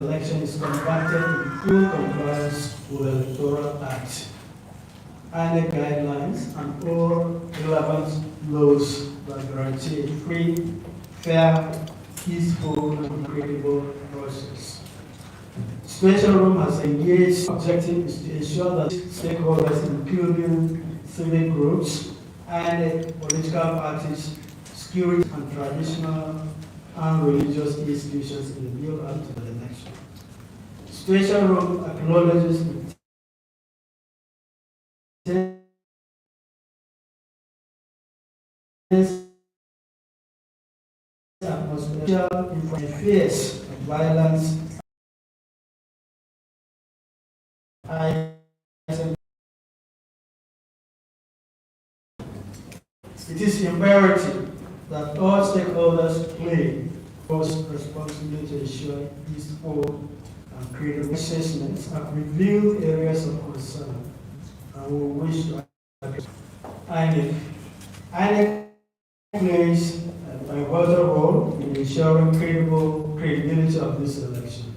election is conducted in full compliance with the Electoral Act, INEC guidelines, and all relevant laws that guarantee a free, fair, peaceful, and credible process. Special Room has engaged. Objective is to ensure that stakeholders, including civic groups and political parties, security and traditional and religious institutions in the build up to the election. Special Room acknowledges the atmosphere in face of violence. It is imperative that all stakeholders play first responsibility to ensure peaceful and credible assessments have revealed areas of concern and we wish to address. INEC plays a pivotal role in ensuring credibility of this election.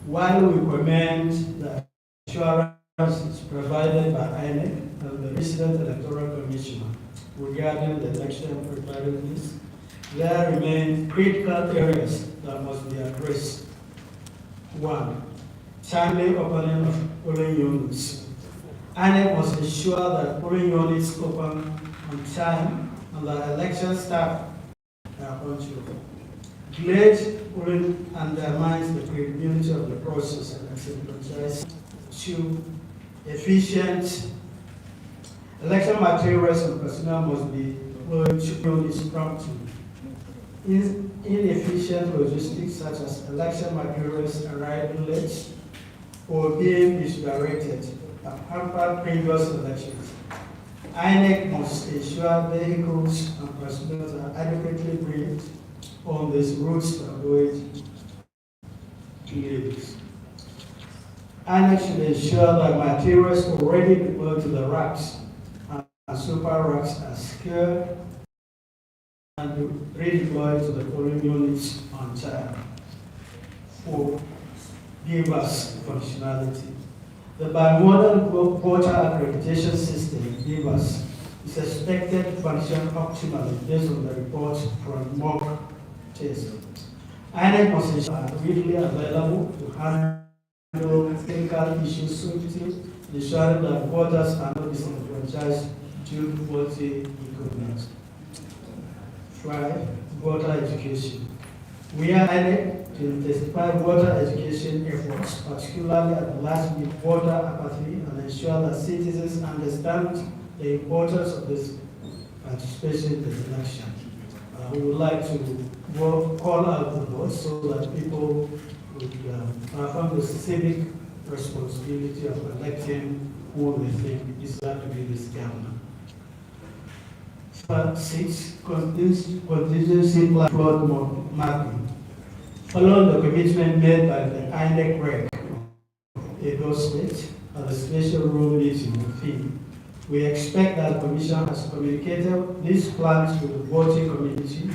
While we commend the assurances provided by INEC and the Resident Electoral Commissioner regarding the election preparedness, there remain critical areas that must be addressed. 1. Timely opening of polling units. INEC must ensure that polling units open on time and that election staff are punctual. Delayed polling undermines the credibility of the process and exemplifies. 2. Efficient election materials and personnel must be deployed to units promptly. Inefficient logistics such as election materials arriving late or being misdirected have hampered previous elections. INEC must ensure vehicles and personnel are adequately briefed on these routes to avoid delays. INEC should ensure that materials already deployed to the racks and super racks are secured and redeployed to the polling units on time. 4. BVAS functionality. The bimodal voter accreditation system, BVAS, is expected to function optimally based on the reports from mock tests. INEC must ensure are readily available to handle technical issues swiftly, ensuring that voters are not disenfranchised due to faulty equipment. 5. Voter education. We are INEC to intensify voter education efforts, particularly at the last minute voter apathy, and ensure that citizens understand the importance of this participation in the election. We would like to call out the votes so that people would perform the civic responsibility of electing who they think deserve to be this governor. 6. Contingency plan flood mapping. Following the commitment made by the INEC REC of Edo State at the special room meeting with him, we expect that the Commission has communicated these plans to the voting community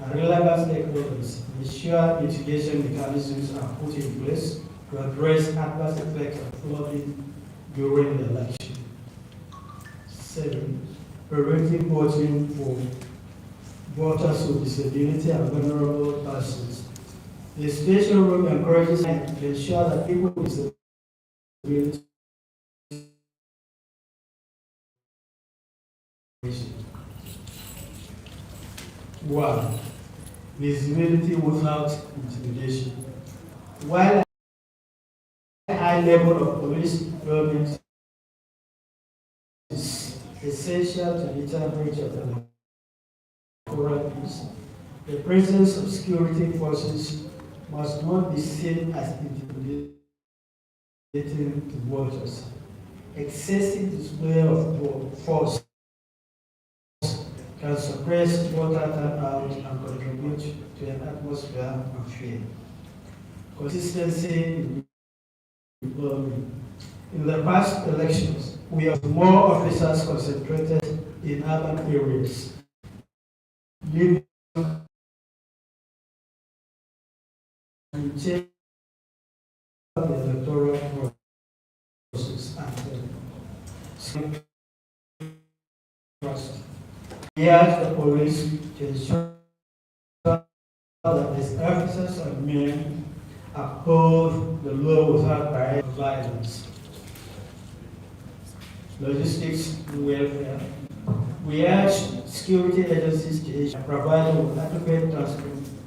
and relevant stakeholders and ensure mitigation mechanisms are put in place to address adverse effects of flooding during the election. 7. Preventing voting for voters with disability and vulnerable persons. The special room encourages to ensure that people with disabilities One, visibility without intimidation. While a high level of police involvement is essential to deter breach of the electoral peace, the presence of security forces must not be seen as intimidating to voters. Excessive display of force can suppress voter turnout and contribute to an atmosphere of fear. Consistency in deployment. In the past elections, we have more officers concentrated in urban areas, leading to the electoral process and trust. He asked the police to ensure that these officers and men uphold the law without violence. Logistics and welfare. We urge security agencies to provide adequate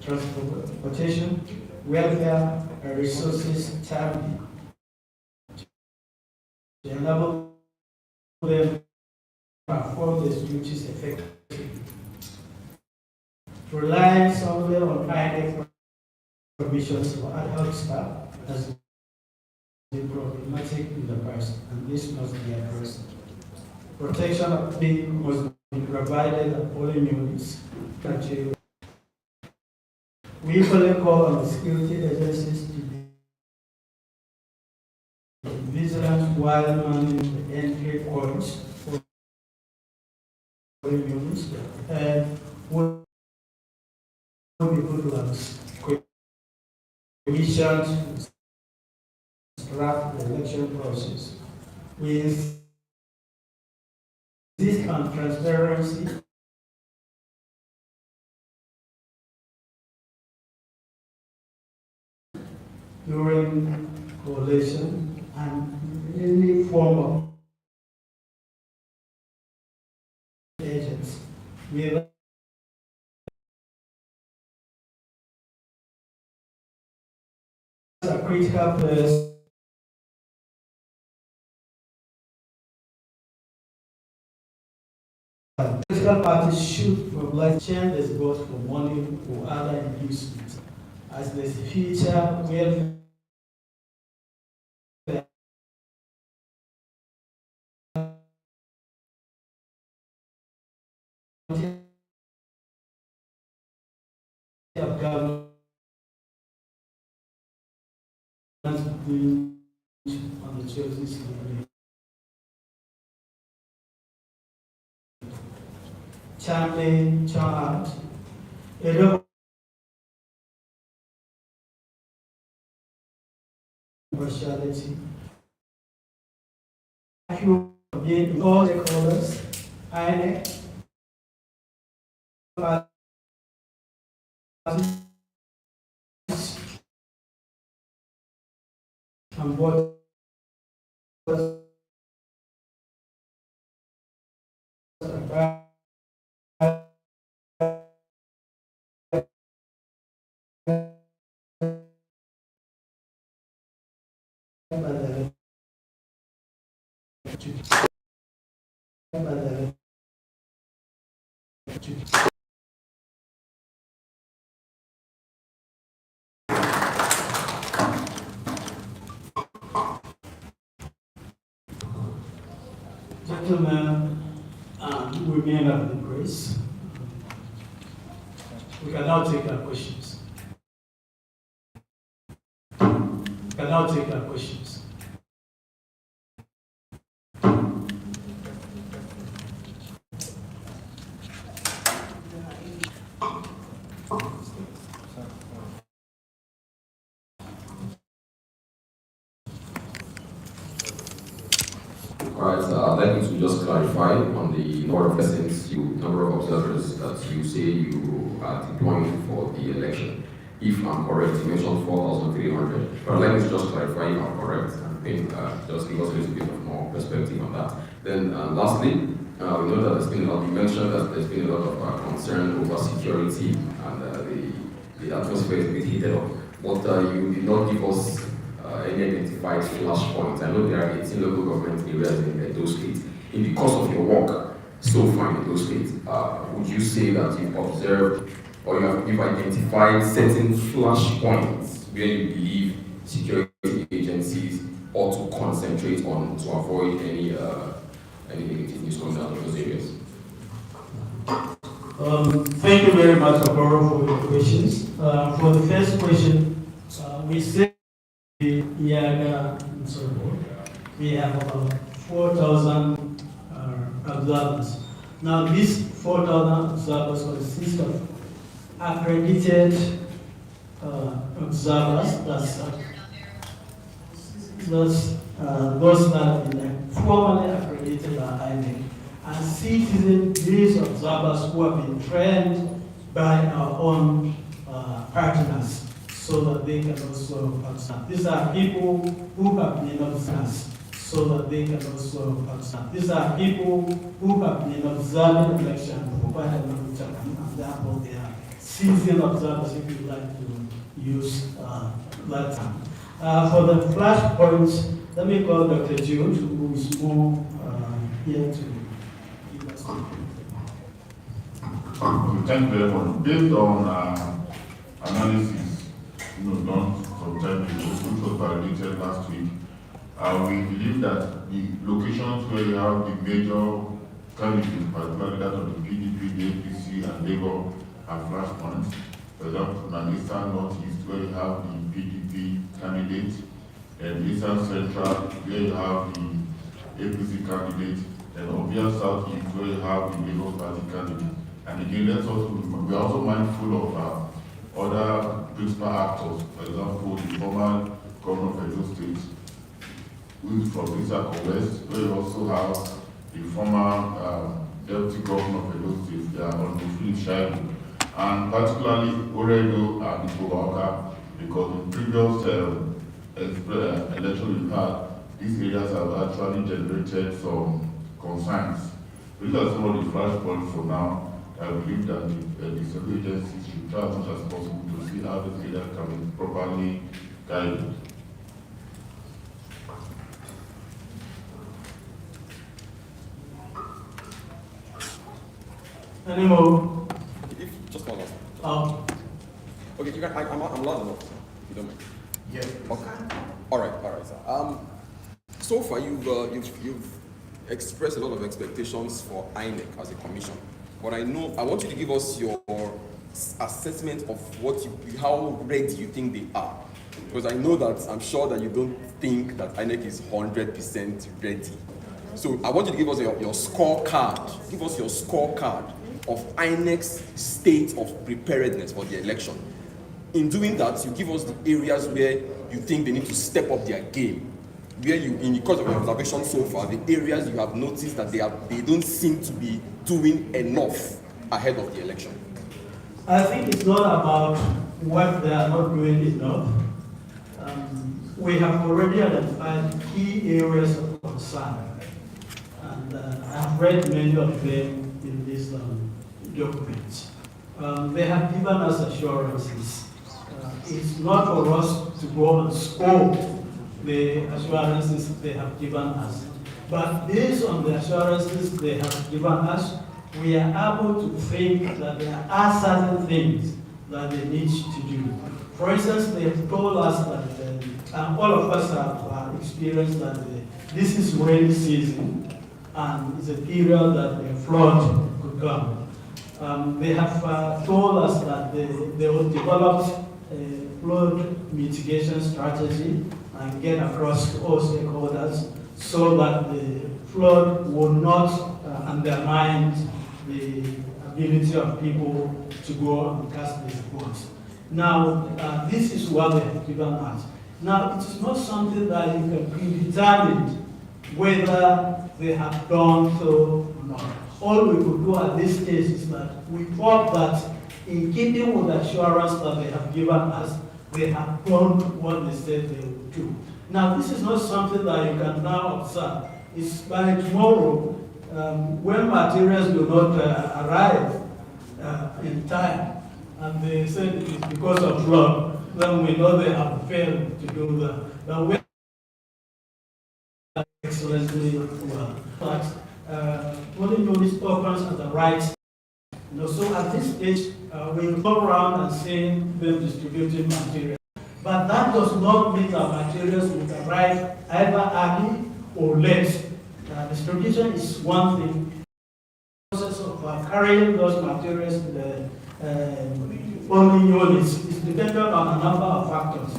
transportation, welfare, and resources timely to enable them to perform these duties effectively. Relying solely on INEC permissions for ad hoc staff has been problematic in the past, and this must be addressed. Protection of people must be provided at polling units. We equally call on the security agencies to be vigilant while manning the entry points for polling units and would be good ones. Commissions draft the election process. We insist on transparency during collation and any form of agents. We have a critical place political parties should provide changes both for money or other inducements as the future welfare of government on the chosen slavery. Champion child, partiality. Being all the colors, INEC, and what gentlemen and women of the grace, we can now take our questions. Alright, I'd like you to just clarify on the number of persons, number of observers that you say you are deploying for the election. If I'm correct, you mentioned 4,300. But I'd like you to just clarify if I'm correct and think, just give us a little bit of more perspective on that. Then lastly, we know that there's been a lot, you mentioned that there's been a lot of concern over security and the atmosphere is a bit heated up. But you did not give us any identified flashpoints. I know there are 18 local government areas in those states. In the course of your work so far in those states, would you say that you've observed or you've identified certain flashpoints where you believe security agencies ought to concentrate on to avoid any negative news coming out of those areas? Thank you very much, Okoro, for your questions. For the first question, we say we have about 4,000 observers. Now, these 4,000 observers consist of accredited observers, that's those that have been formally accredited by INEC, and citizen-based observers who have been trained by our own partners so that they can also observe. These are people who have been observers so that they can also observe. These are people who have been observing election for quite a long time, and therefore they are seasoned observers, if you like to use that term. For the flashpoints, let me call Dr. Jude, who is more here to give us. Thank you very much. Based on analysis done some time ago, which was validated last week, we believe that the locations where you have the major candidates, particularly that of the PDP, the APC, and Labour, are flashpoints. For example, in the eastern northeast, where you have the PDP candidate, and eastern central, where you have the APC candidate, and Obia southeast, where you have the Labour Party candidate. And again, we are also mindful of other principal actors. For example, the former governor of Edo State, who is from Isako West, where you also have the former deputy governor of Edo State, they are on the Philip Shaibu. And particularly Oredo and Iboaka, because in previous election we've had, these areas have actually generated some concerns. These are some of the flashpoints for now. I believe that the security agencies should try as much as possible to see how this area can be properly guided. Any more? Just one last. Okay, you can. I'm loud enough. You don't mind? Yes. Okay. All right, sir. So far, you've expressed a lot of expectations for INEC as a commission, but I want you to give us your assessment of how ready you think they are, because I'm sure that you don't think that INEC is 100% ready. So I want you to give us your scorecard. Give us your scorecard of INEC's state of preparedness for the election. In doing that, you give us the areas where you think they need to step up their game. Where in the course of your observation so far, the areas you have noticed that they don't seem to be doing enough ahead of the election. I think it's not about what they are not doing enough. We have already identified key areas of concern, and I've read many of them in this document. They have given us assurances. It's not for us to go and scope the assurances they have given us. But based on the assurances they have given us, we are able to think that there are certain things that they need to do. For instance, they have told us that, and all of us have experienced that this is rainy season, and it's a period that the flood could come. They have told us that they will develop a flood mitigation strategy and get across to all stakeholders so that the flood will not undermine the ability of people to go and cast their votes. Now, this is what they have given us. Now, it is not something that you can predetermine whether they have done so or not. All we could do at this stage is that we thought that in keeping with the assurance that they have given us, they have done what they said they would do. Now, this is not something that you can now observe. It's by tomorrow, when materials do not arrive in time, and they said it is because of flood, then we know they have failed to do that. But we excellently well. Only units opens at the right. So at this stage, we go around and seeing them distributing materials. But that does not mean that materials will arrive either early or late. Distribution is one thing. The process of carrying those materials to the only units is dependent on a number of factors.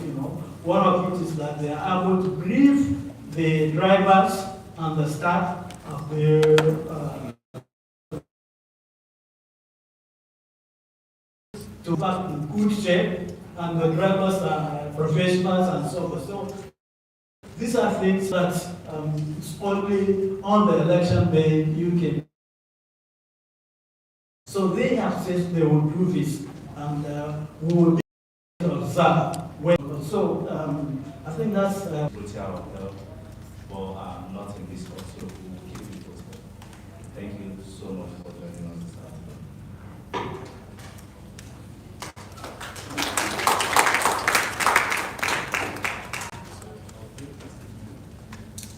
One of it is that they are able to brief the drivers and the staff of the to be in good shape, and the drivers are professionals and so forth. So these are things that it's only on the election day you can. So they have said they will do this, and we will be observe. So I think that's. Brutal, but not in this one, so we will keep it posted. Thank you so much for joining us.